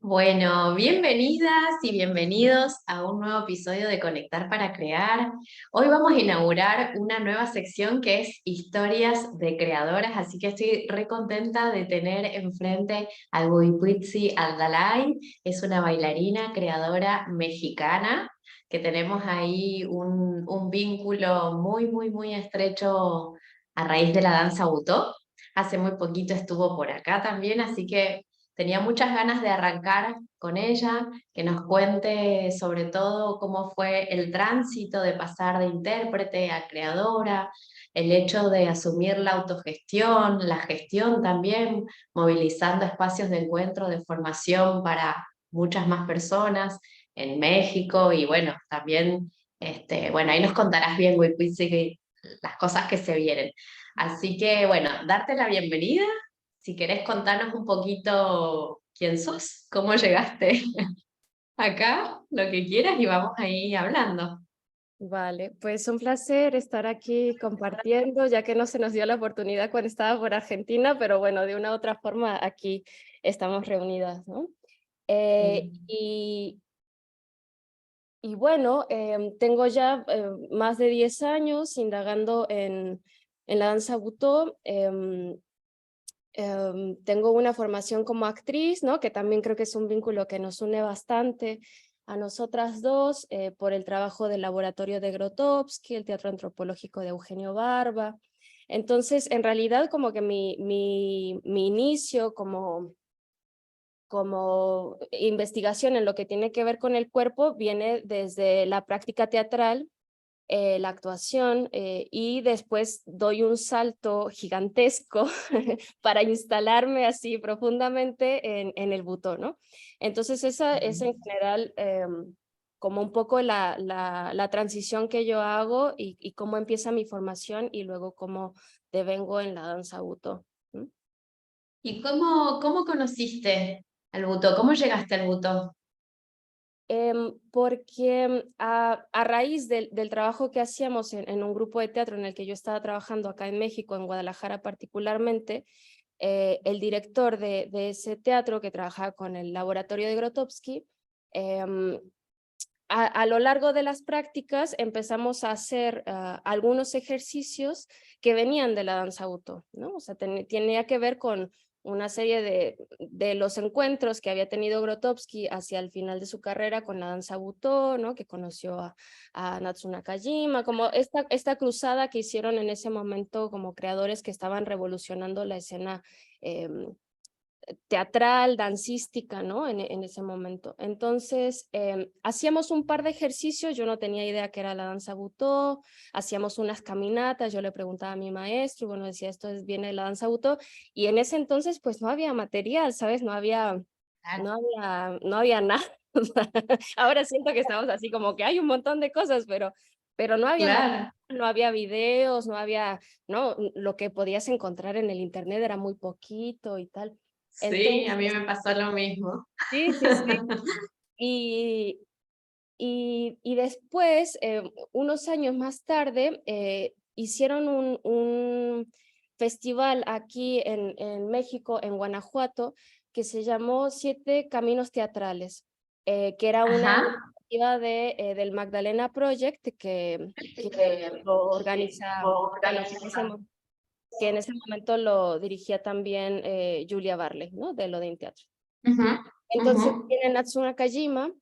Bueno, bienvenidas y bienvenidos a un nuevo episodio de Conectar para Crear. Hoy vamos a inaugurar una nueva sección que es Historias de Creadoras, así que estoy re contenta de tener enfrente a Guipuitzi Aldalay. Es una bailarina creadora mexicana que tenemos ahí un vínculo muy estrecho a raíz de la danza butó. Hace muy poquito estuvo por acá también, así que tenía muchas ganas de arrancar con ella, que nos cuente sobre todo cómo fue el tránsito de pasar de intérprete a creadora, el hecho de asumir la autogestión, la gestión también, movilizando espacios de encuentro, de formación para muchas más personas en México y bueno, también, bueno, ahí nos contarás bien, Wipwitzi, las cosas que se vienen. Así que bueno, darte la bienvenida. Si querés contarnos un poquito quién sos, cómo llegaste acá, lo que quieras y vamos ahí hablando. Vale, pues un placer estar aquí compartiendo, ya que no se nos dio la oportunidad cuando estaba por Argentina, pero bueno, de una u otra forma aquí estamos reunidas, ¿no? Eh, Sí. y, y bueno, tengo ya más de 10 años indagando en la danza butó. Tengo una formación como actriz, ¿no? Que también creo que es un vínculo que nos une bastante a nosotras dos, por el trabajo del laboratorio de Grotowski, el teatro antropológico de Eugenio Barba. Entonces, en realidad, como que mi inicio como investigación en lo que tiene que ver con el cuerpo viene desde la práctica teatral, la actuación, y después doy un salto gigantesco para instalarme así profundamente en el butó, ¿no? Entonces esa es en general como un poco la transición que yo hago y cómo empieza mi formación y luego cómo devengo en la danza butó. ¿Mm? ¿Y cómo conociste al butó? ¿Cómo llegaste al butó? Porque a raíz del trabajo que hacíamos en un grupo de teatro en el que yo estaba trabajando acá en México, en Guadalajara particularmente, el director de ese teatro que trabajaba con el laboratorio de Grotowski, em, a lo largo de las prácticas empezamos a hacer algunos ejercicios que venían de la danza butó, ¿no? O sea, tenía que ver con una serie de los encuentros que había tenido Grotowski hacia el final de su carrera con la danza butó, ¿no? Que conoció a Natsu Nakajima, como esta cruzada que hicieron en ese momento como creadores que estaban revolucionando la escena em, teatral, dancística, ¿no? En ese momento. Entonces, hacíamos un par de ejercicios, yo no tenía idea que era la danza butó, hacíamos unas caminatas, yo le preguntaba a mi maestro, bueno, decía, viene de la danza butó, y en ese entonces, pues no había material, ¿sabes? Claro, No había nada. Ahora siento que estamos así como que hay un montón de cosas, pero no había material, claro. no había videos, no había, no, lo que podías encontrar en el internet era muy poquito y tal. Sí, a mí Entonces, me pasó lo mismo. sí, sí, sí. Y, y después, unos años más tarde, hicieron un festival aquí en México, en Guanajuato, que se llamó Siete Caminos Teatrales, que era una Ajá. iniciativa del Magdalena Project que lo organiza, bueno, que en ese momento lo dirigía también Julia Barley, ¿no? De Lo de Teatro. Ujú, ujú. Entonces viene Natsu Nakajima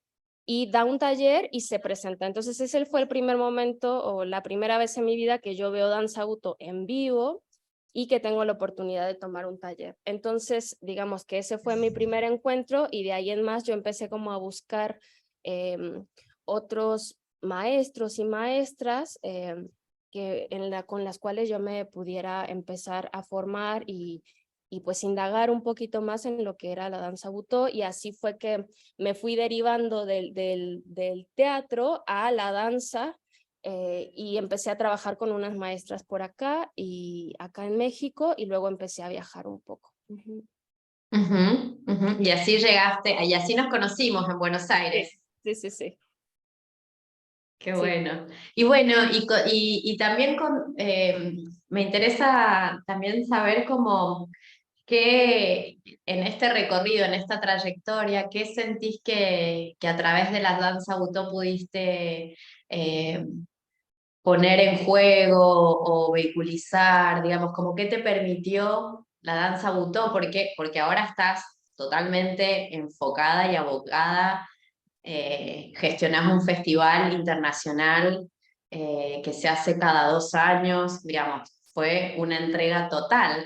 y da un taller y se presenta. Entonces ese fue el primer momento o la primera vez en mi vida que yo veo danza Uto en vivo y que tengo la oportunidad de tomar un taller. Entonces, digamos que ese fue mi primer encuentro y de ahí en más yo empecé como a buscar otros maestros y maestras con las cuales yo me pudiera empezar a formar y pues indagar un poquito más en lo que era la danza butó y así fue que me fui derivando del teatro a la danza y empecé a trabajar con unas maestras por acá y acá en México y luego empecé a viajar un poco. Ujú. Ujú, ujú. Y así llegaste, y así nos conocimos en Buenos Sí, Aires. sí, sí, sí. Qué Sí. bueno. Y bueno, y también me interesa también saber cómo. ¿Qué en este recorrido, en esta trayectoria, qué sentís que a través de la danza butó pudiste eh, poner en juego o vehiculizar, digamos, como qué te permitió la danza butó? ¿Por qué? Porque ahora estás totalmente enfocada y abocada, gestionás un festival internacional que se hace cada 2 años, digamos, fue una entrega total.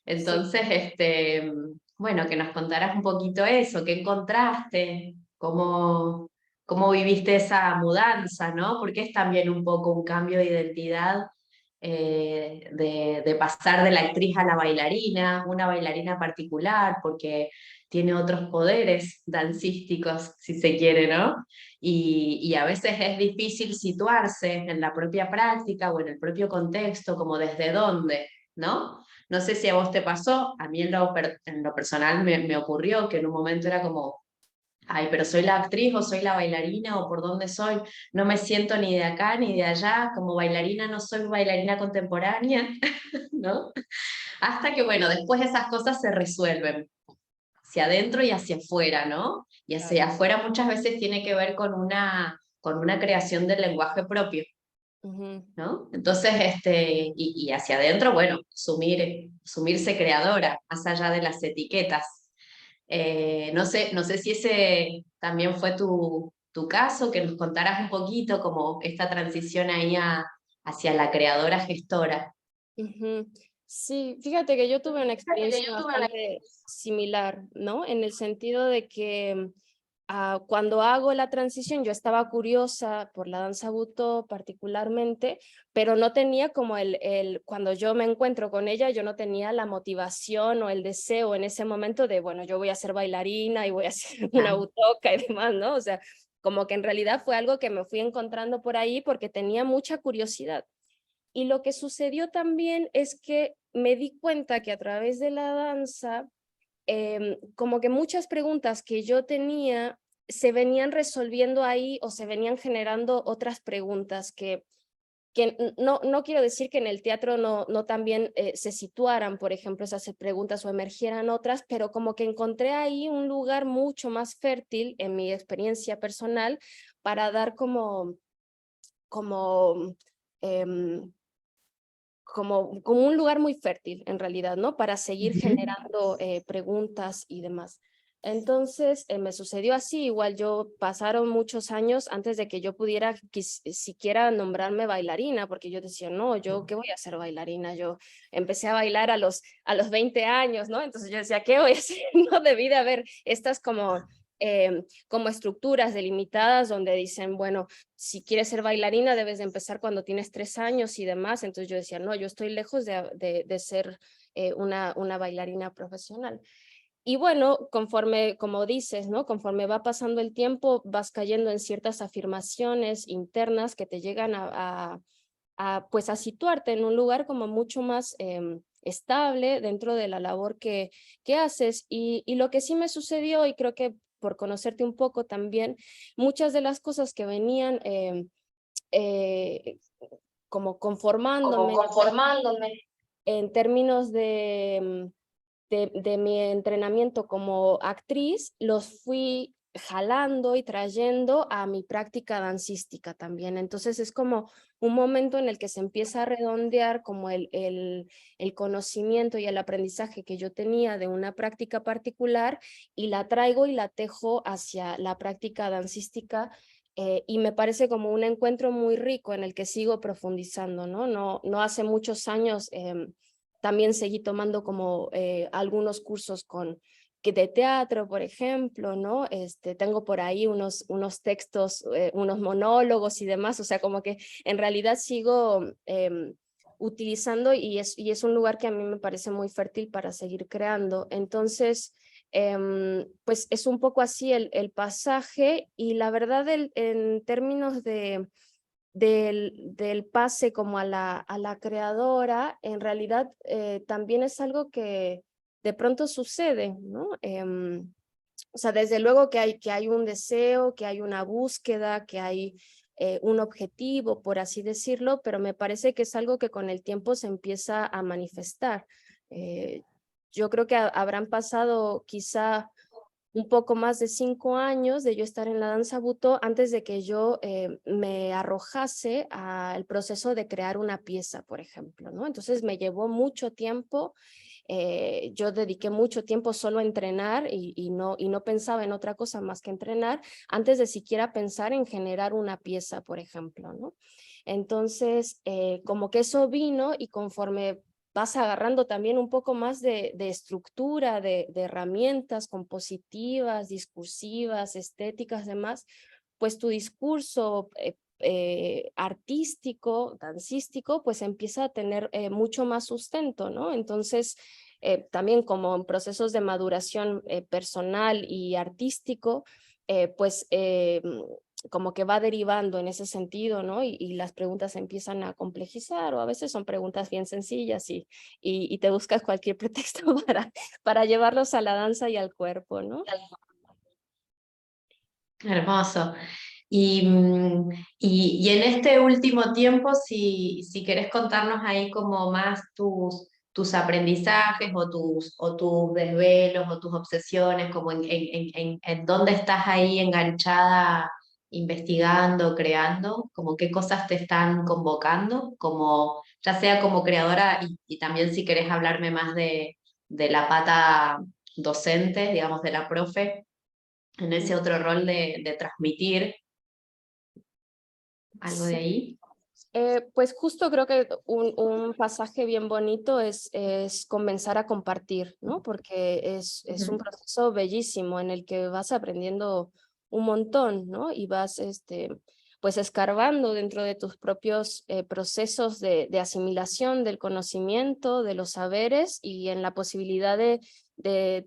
Sí. Entonces, bueno, que nos contaras un poquito eso, qué encontraste, cómo viviste esa mudanza, ¿no? Porque es también un poco un cambio de identidad, de pasar de la actriz a la bailarina, una bailarina particular, porque tiene otros poderes dancísticos, si se quiere, ¿no? Y a veces es difícil situarse en la propia práctica o en el propio contexto, como desde dónde, ¿no? No sé si a vos te pasó, a mí en lo personal me ocurrió que en un momento era como, ay, pero soy la actriz o soy la bailarina o por dónde soy, no me siento ni de acá ni de allá, como bailarina no soy bailarina contemporánea, ¿no? Hasta que, bueno, después esas cosas se resuelven hacia adentro y hacia afuera, ¿no? Y Claro. hacia afuera muchas veces tiene que ver con una creación del lenguaje propio, Ujú. ¿no? Entonces, y hacia adentro, bueno, sumirse creadora, más allá de las etiquetas. No sé si ese también fue tu caso, que nos contaras un poquito como esta transición ahí hacia la creadora gestora. Ujú. Sí, fíjate que yo tuve una Fíjate que experiencia yo tuve una... bastante similar, ¿no? En el sentido de que cuando hago la transición, yo estaba curiosa por la danza butó particularmente, pero no tenía como cuando yo me encuentro con ella, yo no tenía la motivación o el deseo en ese momento de, bueno, yo voy a ser bailarina y voy a hacer una Ah, butoca y demás, ¿no? O sea, como que en realidad fue algo que me fui encontrando por ahí porque tenía mucha curiosidad. Y lo que sucedió también es que me di cuenta que a través de la danza, como que muchas preguntas que yo tenía se venían resolviendo ahí o se venían generando otras preguntas que no quiero decir que en el teatro no también se situaran, por ejemplo, esas preguntas o emergieran otras, pero como que encontré ahí un lugar mucho más fértil en mi experiencia personal para dar como em, como un lugar muy fértil en realidad, ¿no? Para seguir ujú. generando preguntas y demás. Entonces, me sucedió así, igual yo pasaron muchos años antes de que yo pudiera siquiera nombrarme bailarina, porque yo decía, no, yo qué voy a hacer bailarina, yo empecé a bailar a los 20 años, ¿no? Entonces yo decía, ¿qué voy a hacer? No debí de haber estas como estructuras delimitadas donde dicen, bueno, si quieres ser bailarina debes de empezar cuando tienes 3 años y demás. Entonces yo decía, no, yo estoy lejos de ser una bailarina profesional. Y bueno, conforme, como dices, ¿no? Conforme va pasando el tiempo, vas cayendo en ciertas afirmaciones internas que te llegan pues a situarte en un lugar como mucho más estable dentro de la labor que haces. Y lo que sí me sucedió, y creo que por conocerte un poco también, muchas de las cosas que venían eh, como Como conformándome conformándome. en términos de mi entrenamiento como actriz, los fui jalando y trayendo a mi práctica dancística también. Entonces es como un momento en el que se empieza a redondear como el conocimiento y el aprendizaje que yo tenía de una práctica particular y la traigo y la tejo hacia la práctica dancística. Y me parece como un encuentro muy rico en el que sigo profundizando, ¿no? No hace muchos años también seguí tomando como algunos cursos de teatro, por ejemplo, ¿no? Tengo por ahí unos textos, unos monólogos y demás, o sea, como que en realidad sigo utilizando y es un lugar que a mí me parece muy fértil para seguir creando. Entonces, pues es un poco así el pasaje y la verdad en términos del pase como a la creadora, en realidad también es algo que de pronto sucede, ¿no? O sea, desde luego que hay un deseo, que hay una búsqueda, que hay un objetivo, por así decirlo, pero me parece que es algo que con el tiempo se empieza a manifestar. Eh, yo creo que habrán pasado quizá un poco más de 5 años de yo estar en la danza butó antes de que yo me arrojase al proceso de crear una pieza, por ejemplo, ¿no? Entonces me llevó mucho tiempo, yo dediqué mucho tiempo solo a entrenar y no pensaba en otra cosa más que entrenar antes de siquiera pensar en generar una pieza, por ejemplo, ¿no? Entonces, como que eso vino y conforme vas agarrando también un poco más de estructura, de herramientas compositivas, discursivas, estéticas, demás, pues tu discurso artístico, dancístico, pues empieza a tener mucho más sustento, ¿no? Entonces, también como en procesos de maduración personal y artístico, pues como que va derivando en ese sentido, ¿no? Y las preguntas se empiezan a complejizar o a veces son preguntas bien sencillas y te buscas cualquier pretexto para llevarlos a la danza y al cuerpo, ¿no? Hermoso. Y en este último tiempo, si querés contarnos ahí como más tus aprendizajes o tus desvelos o tus obsesiones, como en dónde estás ahí enganchada, investigando, creando, como qué cosas te están convocando, como, ya sea como creadora y también si querés hablarme más de la pata docente, digamos, de la profe, en ese otro rol de transmitir algo de Sí. ahí. Pues justo creo que un pasaje bien bonito es comenzar a compartir, ¿no? Porque es un Ujú. proceso bellísimo en el que vas aprendiendo un montón, ¿no? Y vas, pues escarbando dentro de tus propios procesos de asimilación del conocimiento, de los saberes y en la posibilidad de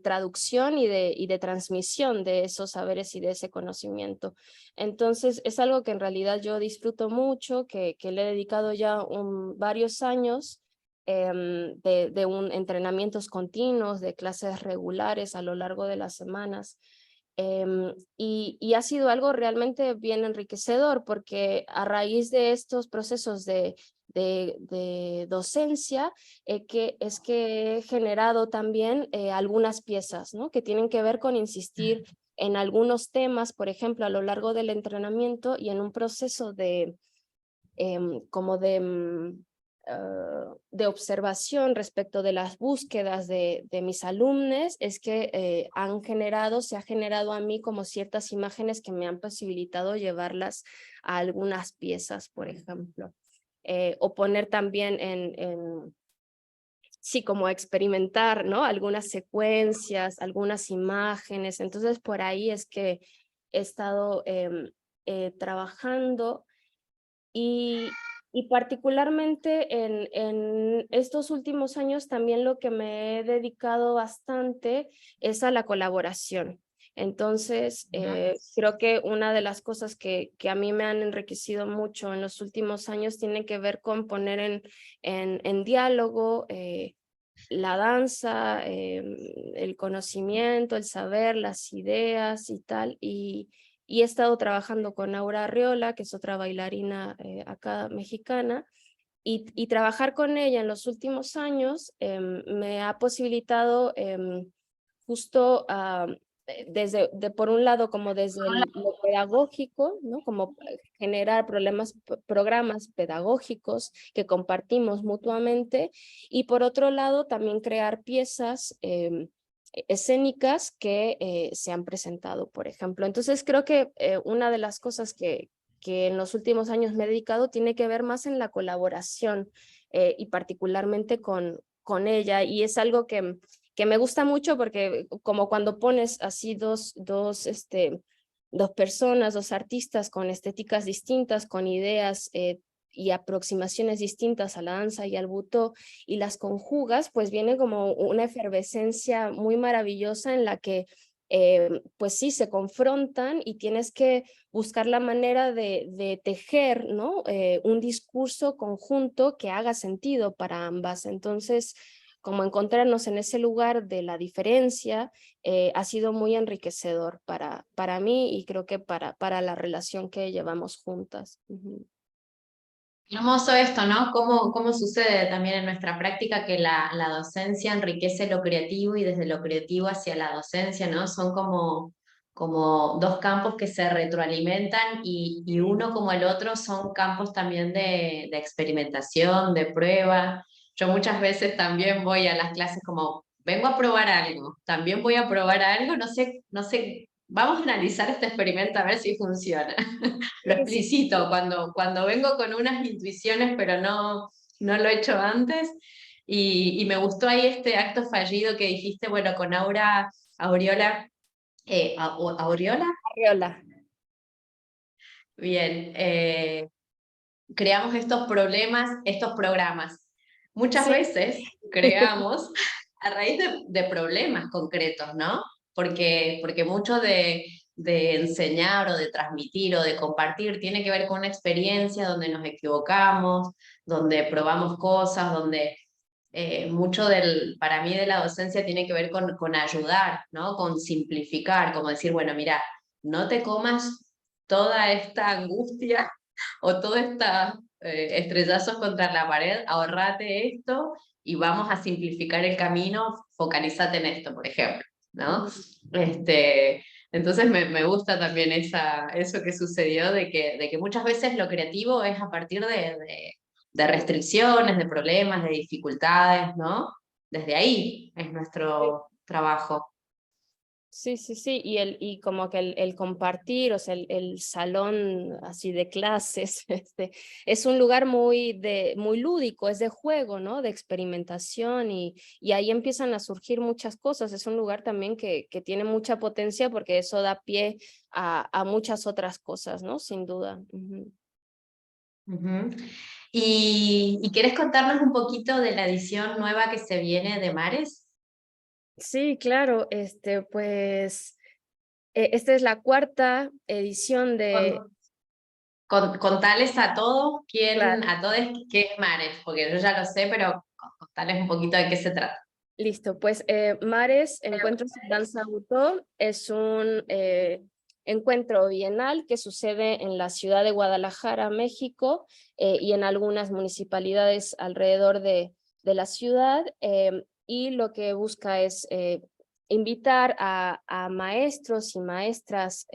traducción y de transmisión de esos saberes y de ese conocimiento. Entonces es algo que en realidad yo disfruto mucho, que le he dedicado ya varios años entrenamientos continuos, de clases regulares a lo largo de las semanas. Y ha sido algo realmente bien enriquecedor porque a raíz de estos procesos de docencia que he generado también algunas piezas, ¿no? Que tienen que ver con insistir en algunos temas, por ejemplo, a lo largo del entrenamiento y en un proceso como de observación respecto de las búsquedas de mis alumnos, es que se ha generado a mí como ciertas imágenes que me han posibilitado llevarlas a algunas piezas, por ejemplo. O poner también sí, como experimentar, ¿no? Algunas secuencias, algunas imágenes. Entonces, por ahí es que he estado trabajando y particularmente en estos últimos años también lo que me he dedicado bastante es a la colaboración. Entonces, creo que una de las cosas que a mí me han enriquecido mucho en los últimos años tiene que ver con poner en diálogo la danza, el conocimiento, el saber, las ideas y tal. Y he estado trabajando con Aura Arriola, que es otra bailarina acá mexicana, y trabajar con ella en los últimos años me ha posibilitado justo por un lado como desde lo pedagógico, ¿no? Como generar programas pedagógicos que compartimos mutuamente y por otro lado también crear piezas escénicas que se han presentado, por ejemplo. Entonces creo que una de las cosas que en los últimos años me he dedicado tiene que ver más en la colaboración y particularmente con ella y es algo que me gusta mucho porque como cuando pones así dos personas, dos artistas con estéticas distintas, con ideas y aproximaciones distintas a la danza y al butó y las conjugas, pues viene como una efervescencia muy maravillosa en la que pues sí, se confrontan y tienes que buscar la manera de tejer, ¿no? Un discurso conjunto que haga sentido para ambas. Entonces, como encontrarnos en ese lugar de la diferencia ha sido muy enriquecedor para mí y creo que para la relación que llevamos juntas. Hermoso esto, ¿no? ¿Cómo sucede también en nuestra práctica que la docencia enriquece lo creativo y desde lo creativo hacia la docencia, ¿no? Son como dos campos que se retroalimentan y uno como el otro son campos también de experimentación, de prueba. Yo muchas veces también voy a las clases como, vengo a probar algo, también voy a probar algo, no sé, vamos a analizar este experimento a ver si funciona. Lo Sí, sí. explicito cuando vengo con unas intuiciones, pero no lo he hecho antes. Y me gustó ahí este acto fallido que dijiste, bueno, con Aureola, Aureola, Arriola. bien, creamos estos problemas, estos programas. Muchas Sí. veces creamos a raíz de problemas concretos, ¿no? Porque mucho de enseñar o de transmitir o de compartir tiene que ver con una experiencia donde nos equivocamos, donde probamos cosas, donde mucho para mí de la docencia tiene que ver con ayudar, ¿no? Con simplificar, como decir, bueno, mira, no te comas toda esta angustia o todos estos estrellazos contra la pared, ahorrate esto y vamos a simplificar el camino, focalízate en esto, por ejemplo, ¿no? Ujú. Entonces me gusta también eso que sucedió de que muchas veces lo creativo es a partir de restricciones, de problemas, de dificultades, ¿no? Desde ahí es nuestro trabajo. Sí, sí, sí, y como que el compartir, o sea, el salón así de clases, es un lugar muy lúdico, es de juego, ¿no? De experimentación y ahí empiezan a surgir muchas cosas. Es un lugar también que tiene mucha potencia porque eso da pie a muchas otras cosas, ¿no? Sin duda. Ujú. Ujú. ¿Y quieres contarnos un poquito de la edición nueva que se viene de Mares? Sí, claro, pues esta es la cuarta edición de... Con, Contales a todos Claro. a todos qué es Mares, porque yo ya lo sé, pero contales un poquito de qué se trata. Listo, pues Mares, Encuentros en Danza Butó, es un encuentro bienal que sucede en la ciudad de Guadalajara, México, y en algunas municipalidades alrededor de la ciudad, y lo que busca es invitar a maestros y maestras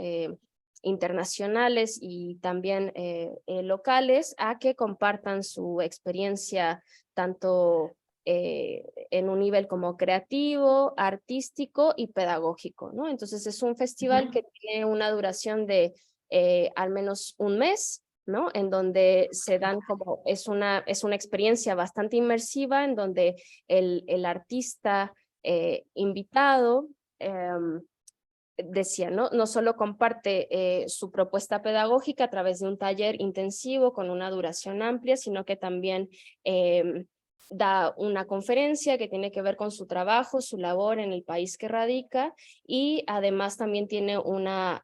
internacionales y también locales a que compartan su experiencia tanto en un nivel como creativo, artístico y pedagógico, ¿no? Entonces es un festival Ujú, que tiene una duración de al menos un mes, ¿no? En donde se dan como, es una experiencia bastante inmersiva en donde el artista invitado decía, ¿no? No solo comparte su propuesta pedagógica a través de un taller intensivo con una duración amplia, sino que también da una conferencia que tiene que ver con su trabajo, su labor en el país que radica y además también tiene una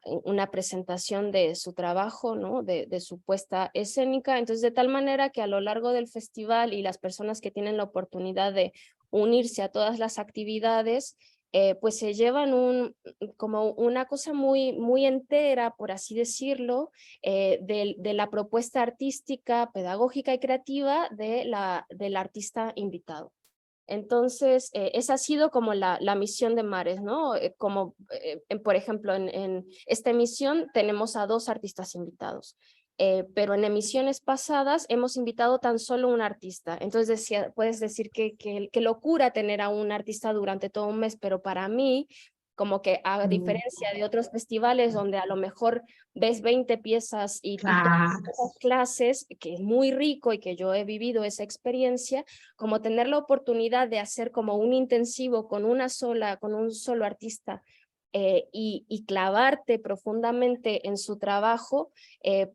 presentación de su trabajo, ¿no? De su puesta escénica. Entonces, de tal manera que a lo largo del festival y las personas que tienen la oportunidad de unirse a todas las actividades, pues se llevan como una cosa muy entera, por así decirlo, de la propuesta artística, pedagógica y creativa del artista invitado. Entonces, esa ha sido como la misión de Mares, ¿no? Como, por ejemplo, en esta emisión tenemos a 2 artistas invitados, pero en emisiones pasadas hemos invitado tan solo un artista. Entonces, puedes decir que locura tener a un artista durante todo un mes, pero para mí, como que a mm, diferencia de otros festivales donde a lo mejor ves 20 piezas y todas claro. esas clases, que es muy rico y que yo he vivido esa experiencia, como tener la oportunidad de hacer como un intensivo con un solo artista y clavarte profundamente en su trabajo,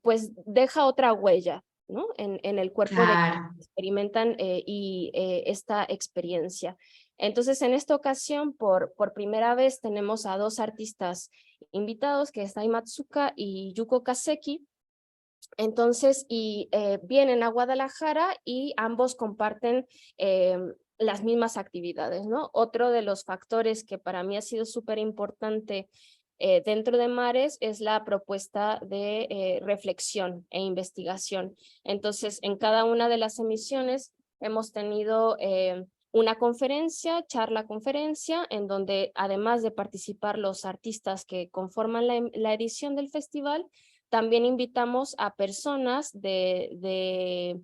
pues deja otra huella, ¿no? En el cuerpo de quienes Claro. experimentan esta experiencia. Entonces, en esta ocasión, por primera vez, tenemos a 2 artistas invitados, que es Dai Matsuka y Yuko Kaseki. Entonces, vienen a Guadalajara y ambos comparten las mismas actividades, ¿no? Otro de los factores que para mí ha sido súper importante dentro de Mares es la propuesta de reflexión e investigación. Entonces, en cada una de las emisiones hemos tenido una conferencia, charla-conferencia, en donde además de participar los artistas que conforman la edición del festival, también invitamos a personas de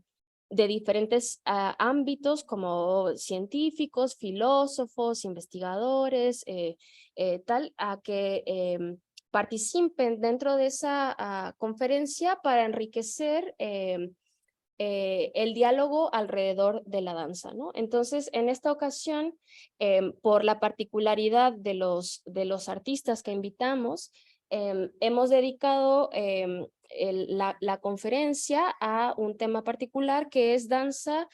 diferentes ámbitos como científicos, filósofos, investigadores, tal, a que participen dentro de esa conferencia para enriquecer el diálogo alrededor de la danza, ¿no? Entonces, en esta ocasión, por la particularidad de los artistas que invitamos, hemos dedicado la conferencia a un tema particular que es danza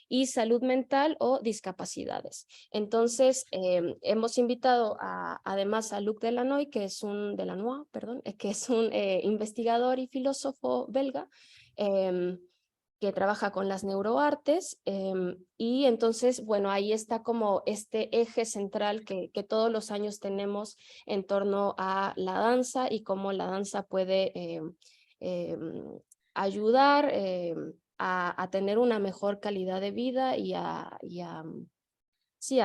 y salud mental o discapacidades. Entonces, hemos invitado además a Luc Delanoy, que es Delanoy, perdón, que es un investigador y filósofo belga, que trabaja con las neuroartes, y entonces, bueno, ahí está como este eje central que todos los años tenemos en torno a la danza y cómo la danza puede ayudar a tener una mejor calidad de vida sí,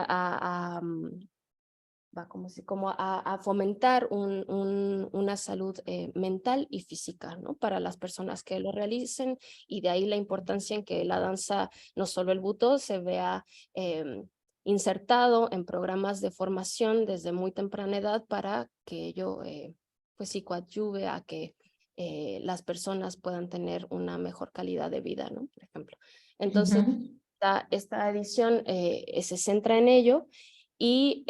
como a fomentar una salud mental y física, ¿no? Para las personas que lo realicen, y de ahí la importancia en que la danza, no solo el buto, se vea insertado en programas de formación desde muy temprana edad para que ello pues sí coadyuve a que las personas puedan tener una mejor calidad de vida, ¿no? Por ejemplo. Entonces, Ujú. esta edición se centra en ello, y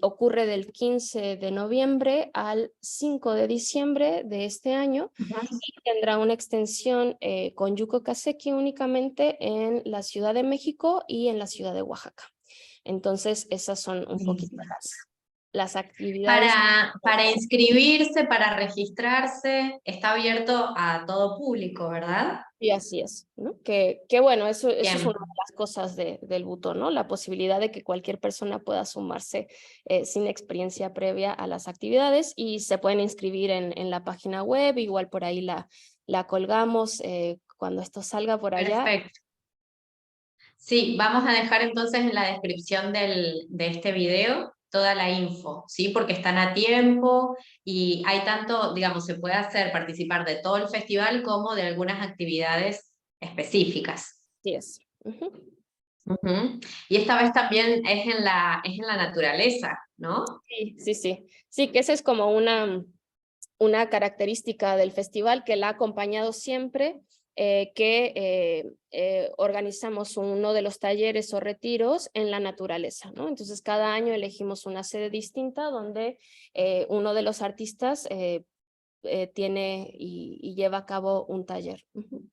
ocurre del 15 de noviembre al 5 de diciembre de este año, Ujú. y tendrá una extensión con Yuko Kaseki únicamente en la Ciudad de México y en la ciudad de Oaxaca. Entonces, esas son un poquito Buenísimo. las actividades. Para inscribirse, para registrarse, está abierto a todo público, ¿verdad? Y así es, ¿no? Que bueno, eso es una Bien. de las cosas del buto, ¿no? La posibilidad de que cualquier persona pueda sumarse sin experiencia previa a las actividades, y se pueden inscribir en la página web, igual por ahí la colgamos cuando esto salga por allá. Perfecto. Sí, vamos a dejar entonces en la descripción de este video toda la info, ¿sí? Porque están a tiempo y hay tanto, digamos, se puede hacer participar de todo el festival como de algunas actividades específicas. Así es. Ujú. Ujú. Y esta vez también es en la naturaleza, ¿no? Sí, sí, sí. Sí, que esa es como una característica del festival que la ha acompañado siempre, que organizamos uno de los talleres o retiros en la naturaleza, ¿no? Entonces, cada año elegimos una sede distinta donde uno de los artistas tiene y lleva a cabo un taller. Ujú.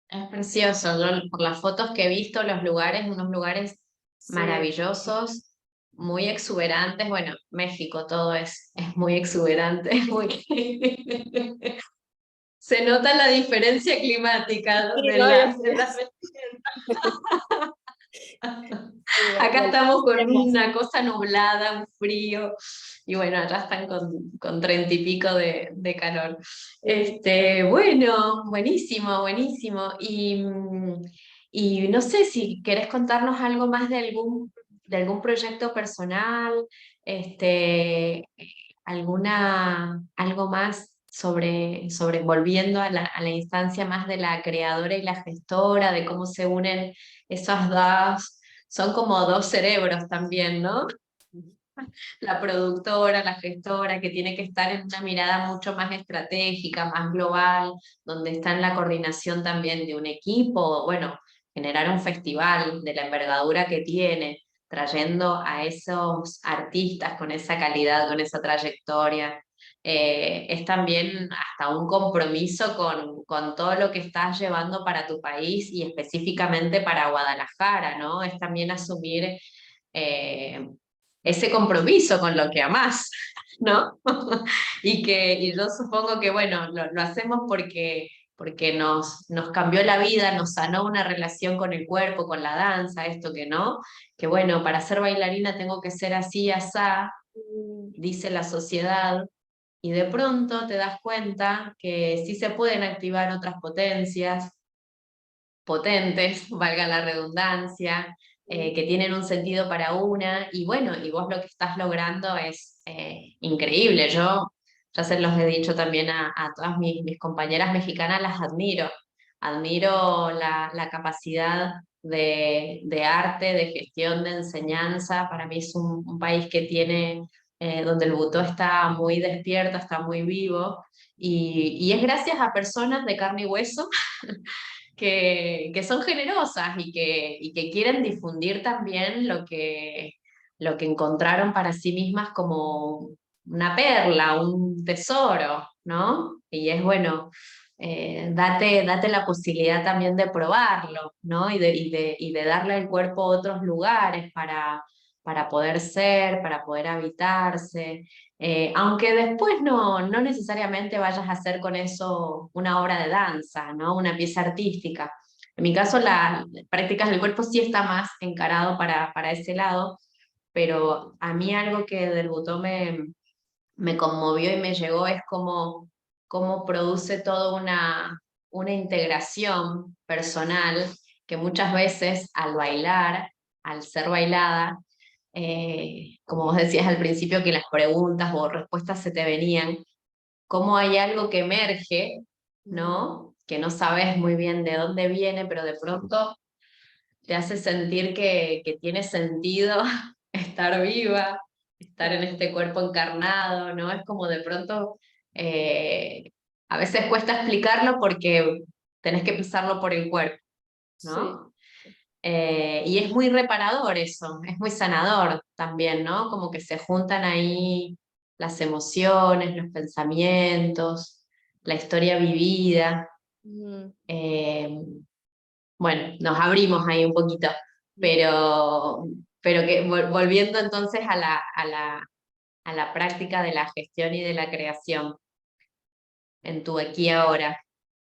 Es precioso. Yo, por las fotos que he visto, los lugares, unos lugares Sí, maravillosos, muy exuberantes. Bueno, México todo es muy exuberante, es muy... Se nota la diferencia climática sí, no, yo de las sé. Sí, Acá del estamos con extremos. una cosa nublada, un frío, y bueno, allá están con 30 y pico de calor. Sí. Bueno, buenísimo, buenísimo. Y no sé si querés contarnos algo más de algún proyecto personal, este, algo más sobre volviendo a la instancia más de la creadora y la gestora, de cómo se unen esas dos, son como dos cerebros también, ¿no? La productora, la gestora, que tiene que estar en una mirada mucho más estratégica, más global, donde está en la coordinación también de un equipo, bueno, generar un festival de la envergadura que tiene, trayendo a esos artistas con esa calidad, con esa trayectoria. Es también hasta un compromiso con todo lo que estás llevando para tu país y específicamente para Guadalajara, ¿no? Es también asumir eh, ese compromiso con lo que amás, ¿no? Y yo supongo que, bueno, lo hacemos porque nos cambió la vida, nos sanó una relación con el cuerpo, con la danza, esto que no, que bueno, para ser bailarina tengo que ser así, asá, dice la sociedad, y de pronto te das cuenta que sí se pueden activar otras potencias potentes, valga la redundancia, que tienen un sentido para una, y bueno, y vos lo que estás logrando es increíble. Yo ya se los he dicho también a todas mis compañeras mexicanas, las admiro. Admiro la capacidad de arte, de gestión, de enseñanza. Para mí es un país que tiene, donde el butó está muy despierto, está muy vivo, y es gracias a personas de carne y hueso que son generosas y que quieren difundir también lo que encontraron para sí mismas como una perla, un tesoro, ¿no? Y es bueno, date la posibilidad también de probarlo, ¿no? Y de darle al cuerpo otros lugares para poder ser, para poder habitarse. Aunque después no necesariamente vayas a hacer con eso una obra de danza, ¿no? Una pieza artística. En mi caso, las prácticas del cuerpo sí está más encarado para ese lado, pero a mí algo que del butó me conmovió y me llegó es cómo produce toda una integración personal que muchas veces al bailar, al ser bailada, como vos decías al principio, que las preguntas o respuestas se te venían, cómo hay algo que emerge, ¿no? Que no sabes muy bien de dónde viene, pero de pronto te hace sentir que tiene sentido estar viva, estar en este cuerpo encarnado, ¿no? Es como de pronto, eh, a veces cuesta explicarlo porque tenés que pisarlo por el cuerpo, Sí. ¿no? Y es muy reparador eso, es muy sanador también, ¿no? Como que se juntan ahí las emociones, los pensamientos, la historia vivida. Mm. Eh, bueno, nos abrimos ahí un poquito, pero, pero que volviendo entonces a la práctica de la gestión y de la creación en tu aquí y ahora.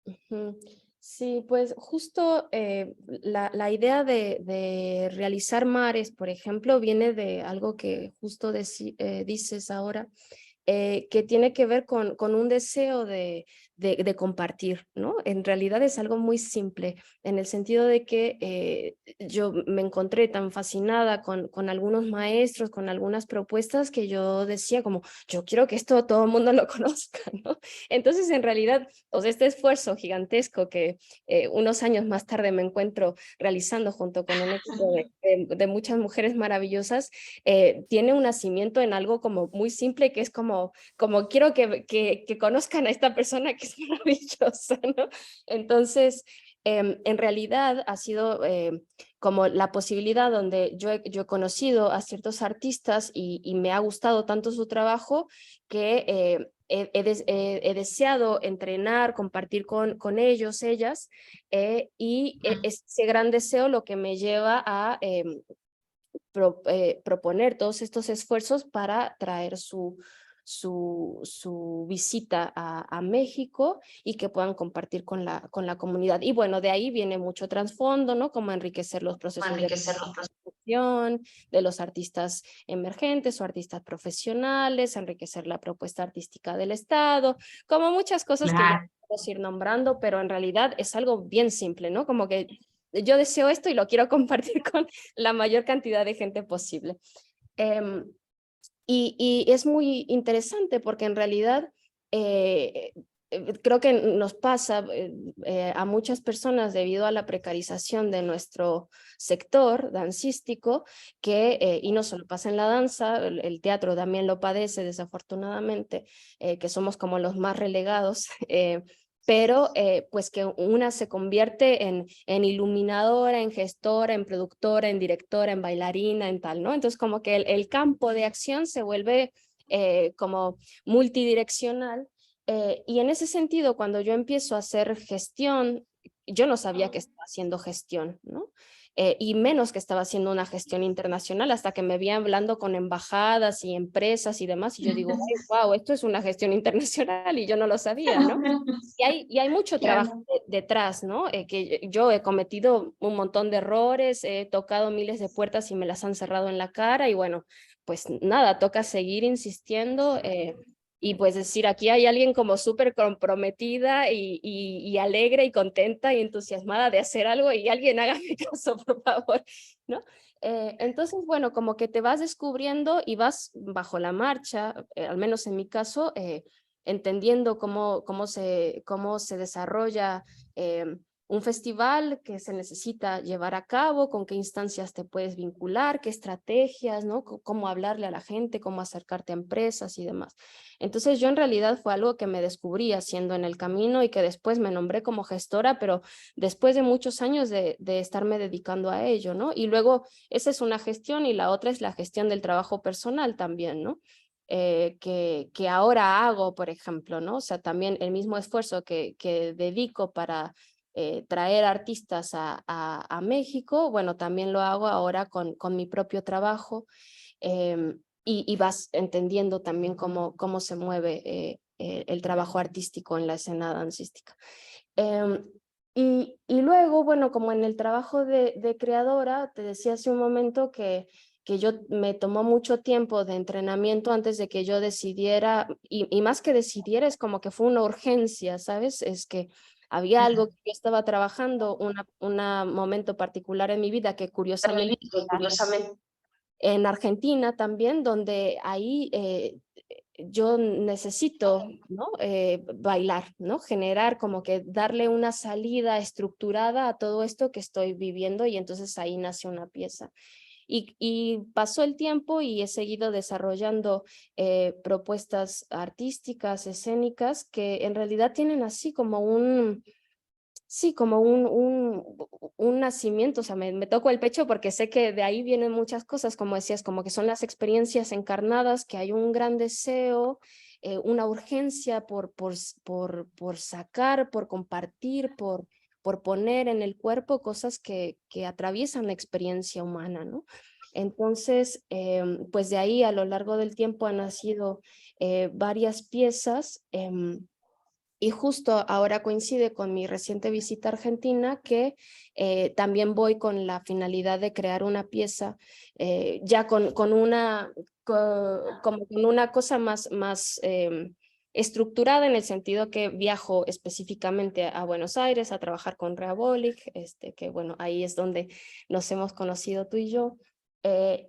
Ujú. Sí, pues justo la idea de realizar mares, por ejemplo, viene de algo que justo dices ahora, que tiene que ver con un deseo de compartir, ¿no? En realidad es algo muy simple, en el sentido de que yo me encontré tan fascinada con algunos maestros, con algunas propuestas que yo decía como, yo quiero que esto todo el mundo lo conozca, ¿no? Entonces, en realidad, o sea, este esfuerzo gigantesco que unos años más tarde me encuentro realizando junto con un equipo de muchas mujeres maravillosas, tiene un nacimiento en algo como muy simple, que es como quiero que conozcan a esta persona que es maravillosa, ¿no? Entonces, en realidad ha sido como la posibilidad donde yo he conocido a ciertos artistas y me ha gustado tanto su trabajo que he deseado entrenar, compartir con ellos, ellas, y ese gran deseo lo que me lleva a proponer todos estos esfuerzos para traer su visita a México y que puedan compartir con la comunidad. Y bueno, de ahí viene mucho trasfondo, ¿no? Como enriquecer los procesos de producción de los artistas emergentes o artistas profesionales, enriquecer la propuesta artística del Estado, como muchas cosas que ya Claro. podemos ir nombrando, pero en realidad es algo bien simple, ¿no? Como que yo deseo esto y lo quiero compartir con la mayor cantidad de gente posible. Eh, y es muy interesante porque en realidad creo que nos pasa a muchas personas debido a la precarización de nuestro sector dancístico, y no solo pasa en la danza, el teatro también lo padece desafortunadamente, que somos como los más relegados. Pero pues que una se convierte en iluminadora, en gestora, en productora, en directora, en bailarina, en tal, ¿no? Entonces como que el campo de acción se vuelve como multidireccional, y en ese sentido, cuando yo empiezo a hacer gestión, yo no sabía que estaba haciendo gestión, ¿no? Y menos que estaba haciendo una gestión internacional hasta que me vi hablando con embajadas y empresas y demás, y yo digo, wow, esto es una gestión internacional y yo no lo sabía, ¿no? Y hay mucho trabajo Claro. detrás, ¿no? Que yo he cometido un montón de errores, he tocado miles de puertas y me las han cerrado en la cara y bueno, pues nada, toca seguir insistiendo y pues decir, aquí hay alguien como súper comprometida y alegre y contenta y entusiasmada de hacer algo y alguien hágame caso, por favor, ¿no? Entonces, bueno, como que te vas descubriendo y vas bajo la marcha, al menos en mi caso, entendiendo cómo se desarrolla un festival que se necesita llevar a cabo, con qué instancias te puedes vincular, qué estrategias, ¿no? Cómo hablarle a la gente, cómo acercarte a empresas y demás. Entonces yo en realidad fue algo que me descubrí haciendo en el camino y que después me nombré como gestora, pero después de muchos años de estarme dedicando a ello, ¿no? Y luego esa es una gestión y la otra es la gestión del trabajo personal también, ¿no? Que ahora hago, por ejemplo, ¿no? O sea, también el mismo esfuerzo que dedico para traer artistas a México, bueno, también lo hago ahora con mi propio trabajo y vas entendiendo también cómo se mueve el trabajo artístico en la escena dancística. Y luego, bueno, como en el trabajo de creadora, te decía hace un momento que yo me tomó mucho tiempo de entrenamiento antes de que yo decidiera, y más que decidiera, es como que fue una urgencia, ¿sabes? Es que había algo que yo estaba trabajando, un momento particular en mi vida que curiosamente en Argentina también, donde ahí yo necesito, ¿no? Bailar, ¿no? Generar como que darle una salida estructurada a todo esto que estoy viviendo y entonces ahí nace una pieza. Y pasó el tiempo y he seguido desarrollando propuestas artísticas, escénicas, que en realidad tienen así como sí, como un nacimiento, o sea, me toco el pecho porque sé que de ahí vienen muchas cosas, como decías, como que son las experiencias encarnadas, que hay un gran deseo, una urgencia por sacar, por compartir, por poner en el cuerpo cosas que atraviesan la experiencia humana, ¿no? Entonces, pues de ahí a lo largo del tiempo han nacido varias piezas. Y justo ahora coincide con mi reciente visita a Argentina que también voy con la finalidad de crear una pieza ya como con una cosa más estructurada en el sentido que viajo específicamente a Buenos Aires a trabajar con Reabolic, que bueno, ahí es donde nos hemos conocido tú y yo.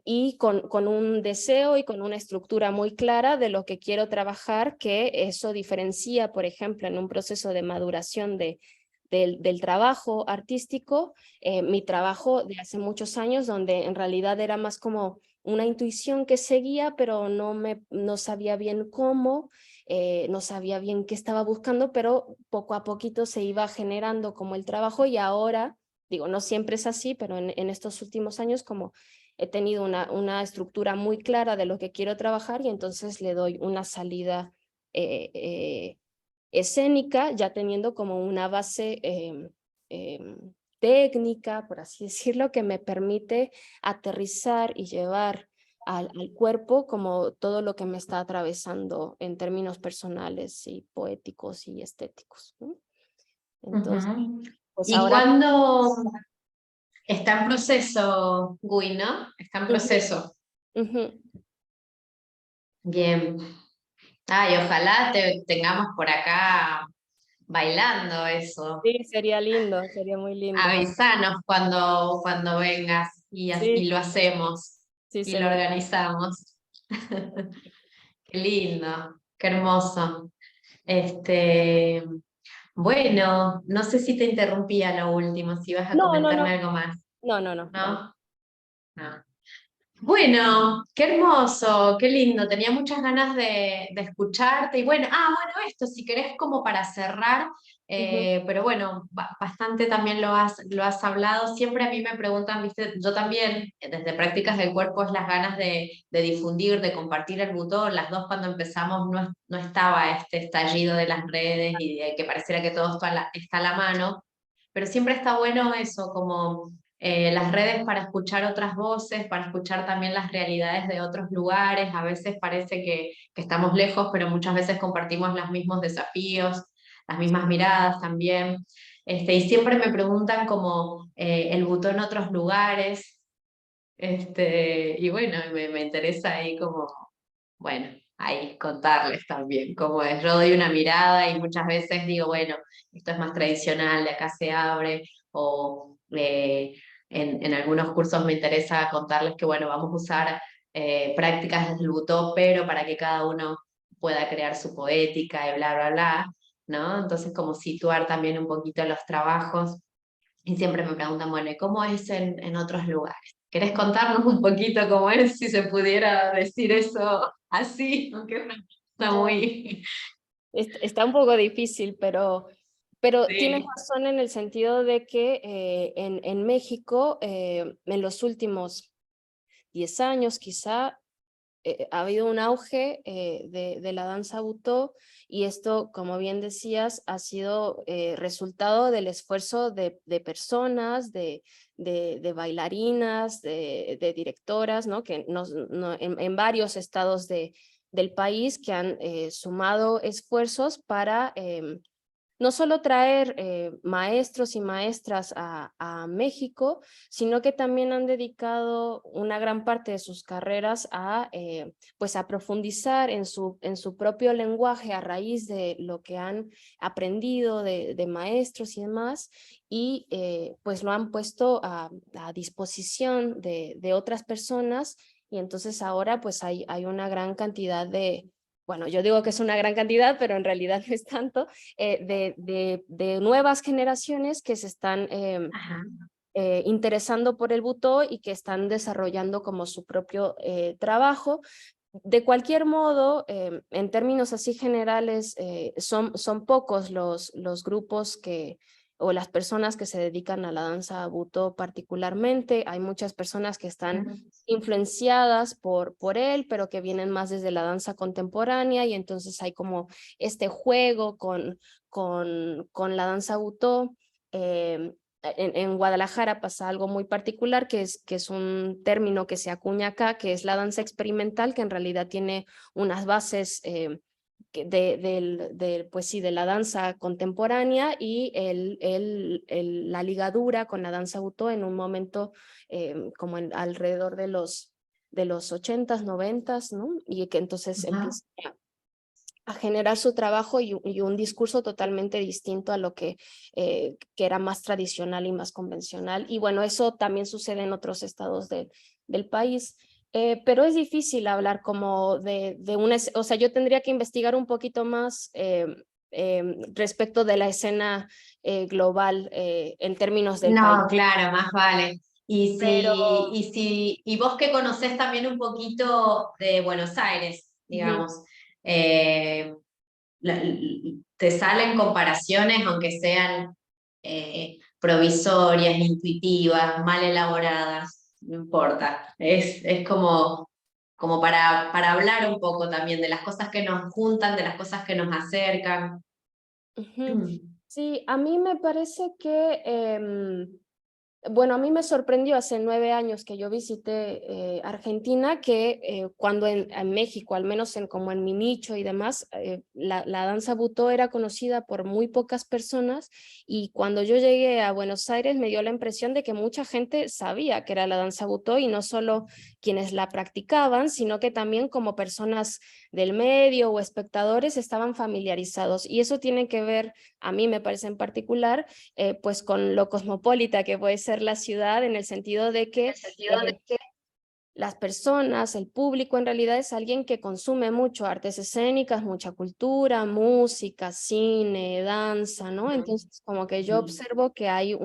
Y con un deseo y con una estructura muy clara de lo que quiero trabajar, que eso diferencia, por ejemplo, en un proceso de maduración del trabajo artístico, mi trabajo de hace muchos años, donde en realidad era más como una intuición que seguía, pero no sabía bien cómo, no sabía bien qué estaba buscando, pero poco a poquito se iba generando como el trabajo y ahora, digo, no siempre es así, pero en estos últimos años como he tenido una estructura muy clara de lo que quiero trabajar y entonces le doy una salida escénica, ya teniendo como una base técnica, por así decirlo, que me permite aterrizar y llevar al cuerpo como todo lo que me está atravesando en términos personales y poéticos y estéticos, ¿no? Entonces, Ujú. pues ¿Y ahora... cuándo está en proceso, Gui, no? Está en Ujú, proceso. ujú. Bien. Ay, ojalá te tengamos por acá bailando eso. Sí, sería lindo, sería muy lindo. Avísanos cuando vengas y Sí, lo hacemos sí, y lo sería. organizamos. Qué lindo, qué hermoso. Este, bueno, no sé si te interrumpía lo último, si vas a No, no, comentarme no, algo más, no, no, no, vale. ¿no? No. Bueno, qué hermoso, qué lindo. Tenía muchas ganas de escucharte. Y bueno, bueno, esto, si querés como para cerrar, Ujú, pero bueno, bastante también lo has hablado. Siempre a mí me preguntan, viste, yo también, desde Prácticas del Cuerpo, es las ganas de difundir, de compartir el butón. Las dos cuando empezamos no estaba este estallido de las redes y de que pareciera que todo está a la mano, pero siempre está bueno eso, como las redes para escuchar otras voces, para escuchar también las realidades de otros lugares. A veces parece que estamos lejos, pero muchas veces compartimos los mismos desafíos, las mismas miradas también. Y siempre me preguntan como el butón en otros lugares. Y bueno, me interesa ahí como, bueno, ahí contarles también cómo es. Yo doy una mirada y muchas veces digo, bueno, esto es más tradicional, de acá se abre, o en algunos cursos me interesa contarles que, bueno, vamos a usar prácticas del Butó, pero para que cada uno pueda crear su poética y bla, bla, bla, ¿no? Entonces, como situar también un poquito los trabajos. Y siempre me preguntan, bueno, ¿y cómo es en otros lugares? ¿Querés contarnos un poquito cómo es, si se pudiera decir eso así? Aunque está muy... Está un poco difícil, pero tienes Sí. razón en el sentido de que en México, en los últimos 10 años quizá, ha habido un auge de la danza butó, y esto, como bien decías, ha sido resultado del esfuerzo de personas, de bailarinas, de directoras, ¿no? Que en varios estados del país que han sumado esfuerzos para no solo traer maestros y maestras a México, sino que también han dedicado una gran parte de sus carreras pues a profundizar en su propio lenguaje a raíz de lo que han aprendido de maestros y demás, y pues lo han puesto a disposición de otras personas, y entonces ahora pues hay una gran cantidad bueno, yo digo que es una gran cantidad, pero en realidad no es tanto, de nuevas generaciones que se están Ajá. interesando por el butó y que están desarrollando como su propio trabajo. De cualquier modo, en términos así generales, son pocos los grupos o las personas que se dedican a la danza butó particularmente. Hay muchas personas que están influenciadas por él, pero que vienen más desde la danza contemporánea, y entonces hay como este juego con la danza butó. En Guadalajara pasa algo muy particular, que es un término que se acuña acá, que es la danza experimental, que en realidad tiene unas bases pues sí, de la danza contemporánea, y la ligadura con la danza butó en un momento como alrededor de los 80s, 90s, ¿no? Y que entonces Ajá. empieza a generar su trabajo y un discurso totalmente distinto a lo que era más tradicional y más convencional. Y bueno, eso también sucede en otros estados del país. Pero es difícil hablar como de una, o sea, yo tendría que investigar un poquito más respecto de la escena global en términos del país. No, claro, más vale. Pero Y vos que conocés también un poquito de Buenos Aires, ujú, digamos, eh, te salen comparaciones, aunque sean provisorias, intuitivas, mal elaboradas, no importa. Es como, como para hablar un poco también de las cosas que nos juntan, de las cosas que nos acercan. ujú. Sí, a mí me parece que bueno, a mí me sorprendió hace 9 años que yo visité Argentina, que cuando en México, al menos como en mi nicho y demás, la danza butó era conocida por muy pocas personas, y cuando yo llegué a Buenos Aires me dio la impresión de que mucha gente sabía que era la danza butó, y no solo quienes la practicaban, sino que también como personas del medio o espectadores estaban familiarizados, y eso tiene que ver, a mí me parece en particular, pues con lo cosmopolita que puede ser la ciudad, en el sentido de que las personas, el público en realidad es alguien que consume mucho artes escénicas, mucha cultura, música, cine, danza, ¿no? Entonces, como que yo Ujú. observo que hay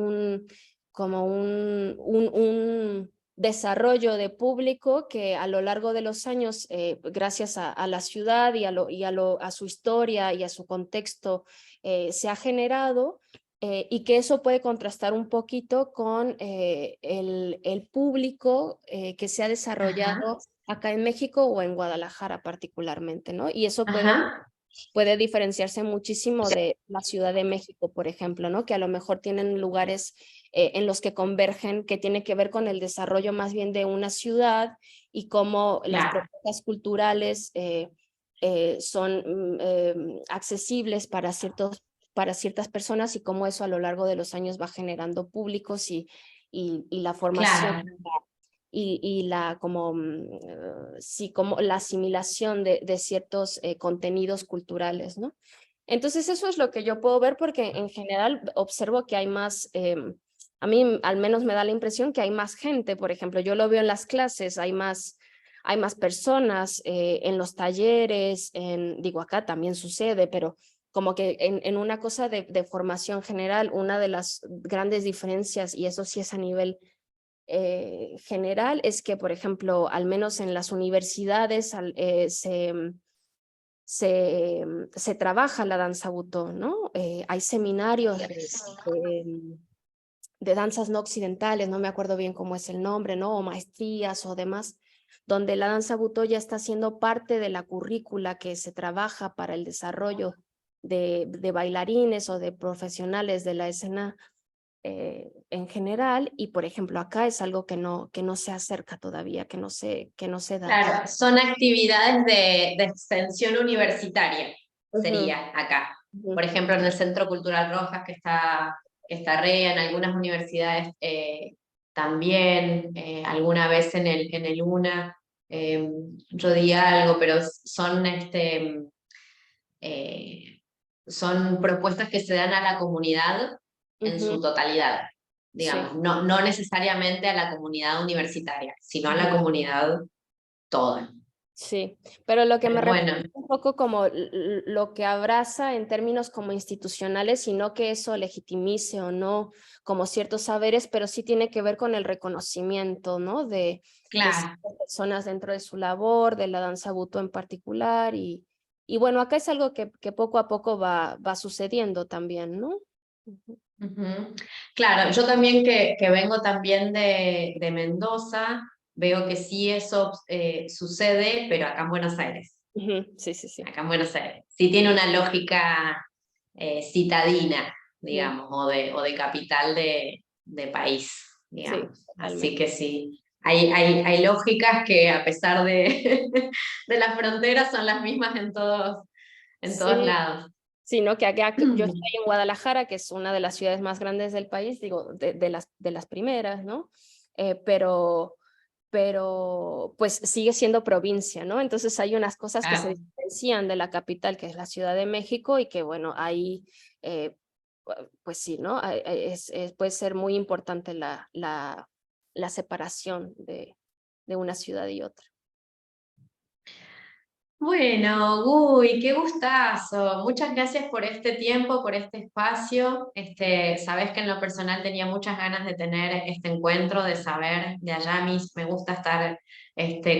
como un desarrollo de público que a lo largo de los años, gracias a la ciudad a su historia y a su contexto, se ha generado, y que eso puede contrastar un poquito con el público que se ha Ajá, desarrollado acá en México o en Guadalajara particularmente, ¿no? Y eso ajá, puede diferenciarse muchísimo de la Ciudad de México, por ejemplo, ¿no? Que a lo mejor tienen lugares en los que convergen, que tiene que ver con el desarrollo más bien de una ciudad, y cómo las claro, propuestas culturales son accesibles para ciertas personas, y cómo eso a lo largo de los años va generando públicos y la formación claro. y la, como, sí, como la asimilación de ciertos contenidos culturales, ¿no? Entonces eso es lo que yo puedo ver porque en general observo que hay más, a mí al menos me da la impresión que hay más gente, por ejemplo, yo lo veo en las clases, hay más personas en los talleres, digo acá también sucede, pero como que en una cosa de formación general, una de las grandes diferencias, y eso sí es a nivel general, es que, por ejemplo, al menos en las universidades se trabaja la danza butó, ¿no? Hay seminarios de danzas no occidentales, no me acuerdo bien cómo es el nombre, ¿no? O maestrías o demás, donde la danza butó ya está siendo parte de la currícula que se trabaja para el desarrollo de bailarines o de profesionales de la escena en general, y por ejemplo acá es algo que no se acerca todavía, que no se da. Claro, son actividades de extensión universitaria, Ujú, sería acá. ujú, Por ejemplo, en el Centro Cultural Rojas, que está REA, en algunas universidades también, alguna vez en el UNA, yo di algo, pero eh, son propuestas que se dan a la comunidad en ujú, su totalidad, sí. digamos, no necesariamente a la comunidad universitaria, sino a la Ujú. comunidad toda. Sí, pero lo que me Pero refiero bueno, es un poco como lo que abraza en términos como institucionales, y no que eso legitimice o no como ciertos saberes, pero sí tiene que ver con el reconocimiento, ¿no? De claro. ciertas personas dentro de su labor, de la danza butó en particular, y bueno, acá es algo que poco a poco va sucediendo también, ¿no? Ujú. Ujú. Claro, yo también que vengo también de Mendoza, veo que sí eso sucede, pero acá en Buenos Aires. Ujú, sí, sí, sí. Acá en Buenos Aires. Sí tiene una lógica citadina, Ujú, digamos, o de capital de país, sí, digamos. Así totalmente. que sí, hay lógicas que a pesar de, de las fronteras son las mismas en todos Sí, lados. sino que acá yo estoy en Guadalajara, que es una de las ciudades más grandes del país, digo, de las primeras, ¿no? Pero pues sigue siendo provincia, ¿no? Entonces hay unas cosas que se Claro. diferencian de la capital, que es la Ciudad de México, y que bueno, ahí, eh, pues sí, ¿no? Puede ser muy importante la separación de una ciudad y otra. Bueno, Guy, qué gustazo. Muchas gracias por este tiempo, por este espacio. Sabes que en lo personal tenía muchas ganas de tener este encuentro, de saber de allá me gusta estar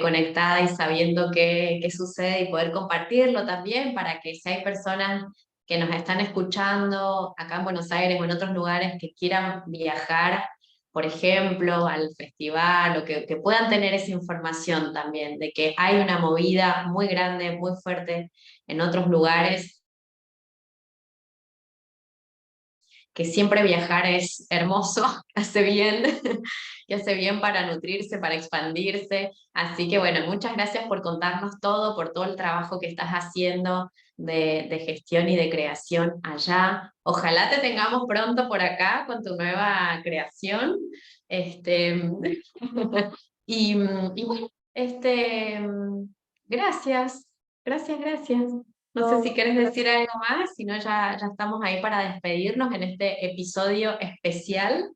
conectada y sabiendo qué sucede y poder compartirlo también para que si hay personas que nos están escuchando acá en Buenos Aires o en otros lugares que quieran viajar, por ejemplo, al festival, o que puedan tener esa información también de que hay una movida muy grande, muy fuerte en otros lugares, que siempre viajar es hermoso, hace bien, que hace bien para nutrirse, para expandirse. Así que bueno, muchas gracias por contarnos todo, por todo el trabajo que estás haciendo de gestión y de creación allá. Ojalá te tengamos pronto por acá con tu nueva creación. Este, y bueno, gracias, gracias. No sé No, si quieres decir algo más, si no ya estamos ahí para despedirnos en este episodio especial.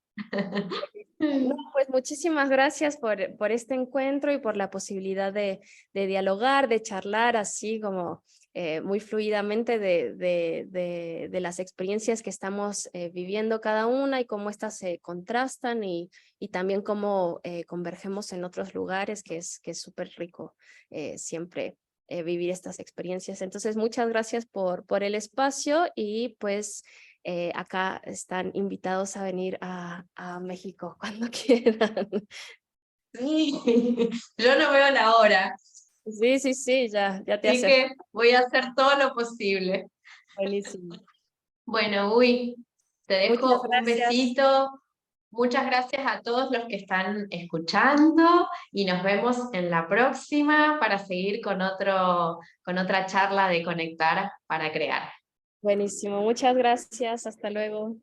no, pues muchísimas gracias por este encuentro y por la posibilidad de dialogar, de charlar así como muy fluidamente de las experiencias que estamos viviendo cada una, y cómo éstas se contrastan, y también cómo convergemos en otros lugares, que es súper rico siempre vivir estas experiencias. Entonces, muchas gracias por el espacio, y pues acá están invitados a venir a México cuando quieran. Sí, yo no veo la hora, Sí, sí, sí, ya te así acepto. que voy a hacer todo lo posible. Buenísimo. Bueno, uy, te Muchas dejo un gracias. besito. Muchas gracias a todos los que están escuchando y nos vemos en la próxima para seguir con otra charla de conectar para crear. Buenísimo. Muchas gracias. Hasta luego.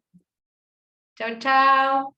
Chao, chao.